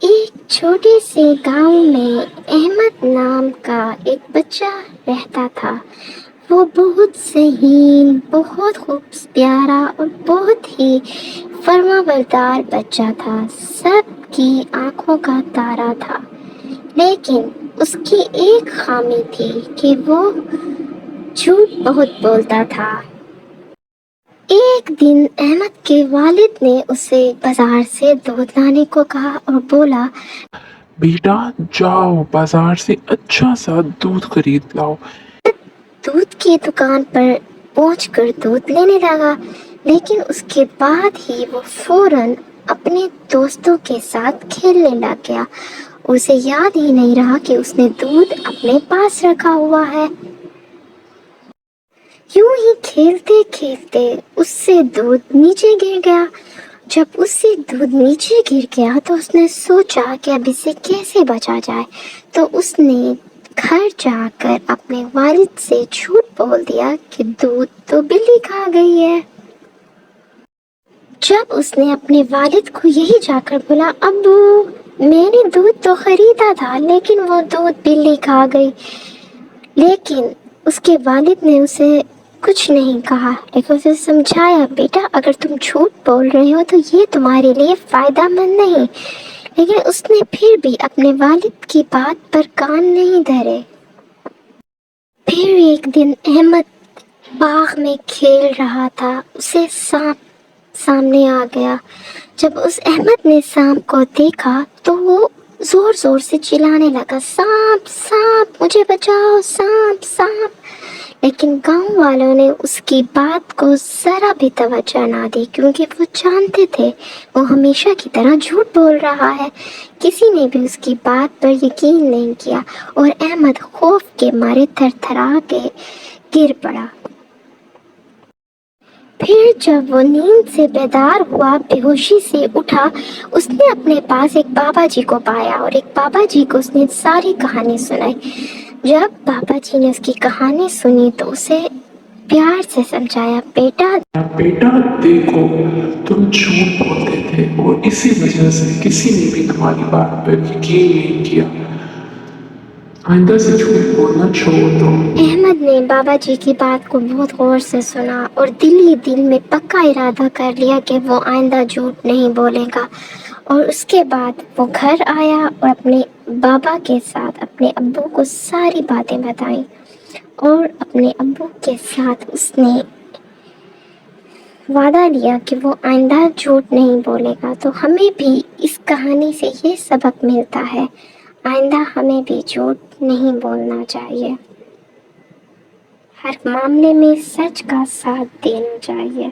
ایک چھوٹے سے گاؤں میں احمد نام کا ایک بچہ رہتا تھا۔ وہ بہت ذہین، بہت پیارا اور بہت ہی فرمانبردار بچہ تھا، سب کی آنکھوں کا تارا تھا۔ لیکن اس کی ایک خامی تھی کہ وہ جھوٹ بہت بولتا تھا۔ ایک دن احمد کے والد نے اسے بازار سے دودھ لانے کو کہا اور بولا، بیٹا جاؤ بازار سے اچھا سا دودھ خرید لاؤ۔ دودھ کی دکان پر پہنچ کر دودھ لینے لگا، لیکن اس کے بعد ہی وہ فوراً اپنے دوستوں کے ساتھ کھیلنے لگ گیا۔ اسے یاد ہی نہیں رہا کہ اس نے دودھ اپنے پاس رکھا ہوا ہے۔ یوں ہی کھیلتے کھیلتے اس سے دودھ نیچے گر گیا۔ جب اس سے دودھ نیچے گر گیا تو اس نے سوچا کہ اب اسے کیسے بچا جائے، تو اس نے گھر جا کر اپنے والد سے جھوٹ بول دیا کہ دودھ تو بلی کھا گئی ہے۔ جب اس نے اپنے والد کو یہی جا کر بولا، ابو میں نے دودھ تو خریدا تھا لیکن وہ دودھ بلی کھا گئی، لیکن اس کے والد نے اسے کچھ نہیں کہا، لیکن اسے سمجھایا، بیٹا اگر تم جھوٹ بول رہے ہو تو یہ تمہارے لیے فائدہ مند نہیں۔ لیکن اس نے پھر بھی اپنے والد کی بات پر کان نہیں دھرے۔ پھر ایک دن احمد باغ میں کھیل رہا تھا، اسے سانپ سامنے آ گیا۔ جب اس احمد نے سانپ کو دیکھا تو وہ زور زور سے چلانے لگا، سانپ سانپ مجھے بچاؤ، سانپ سانپ۔ لیکن گاؤں والوں نے اس کی بات کو ذرا بھی توجہ نہ دی، کیونکہ وہ جانتے تھے وہ ہمیشہ کی طرح جھوٹ بول رہا ہے۔ کسی نے بھی اس کی بات پر یقین نہیں کیا اور احمد خوف کے مارے تھر تھرا کے گر پڑا۔ پھر جب وہ نیند سے بیدار ہوا، بے ہوشی سے اٹھا، اس نے اپنے پاس ایک بابا جی کو پایا اور ایک بابا جی کو اس نے ساری کہانی سنائی۔ جب بابا جی نے اس کی کہانی سنی تو اسے پیار سے سمجھایا، بیٹا بیٹا دیکھو تم جھوٹ بولتے تھے اور اسی وجہ سے کسی نے بھی تمہاری بات پر یقین نہیں کیا۔ آئندہ سے جھوٹ بولنا چھوڑ دو۔ احمد نے بابا جی کی بات کو بہت غور سے سنا اور دل ہی دل میں پکا ارادہ کر لیا کہ وہ آئندہ جھوٹ نہیں بولے گا۔ اور اس کے بعد وہ گھر آیا اور اپنے بابا کے ساتھ اپنے ابو کو ساری باتیں بتائیں، اور اپنے ابو کے ساتھ اس نے وعدہ لیا کہ وہ آئندہ جھوٹ نہیں بولے گا۔ تو ہمیں بھی اس کہانی سے یہ سبق ملتا ہے، آئندہ ہمیں بھی جھوٹ نہیں بولنا چاہیے، ہر معاملے میں سچ کا ساتھ دینا چاہیے۔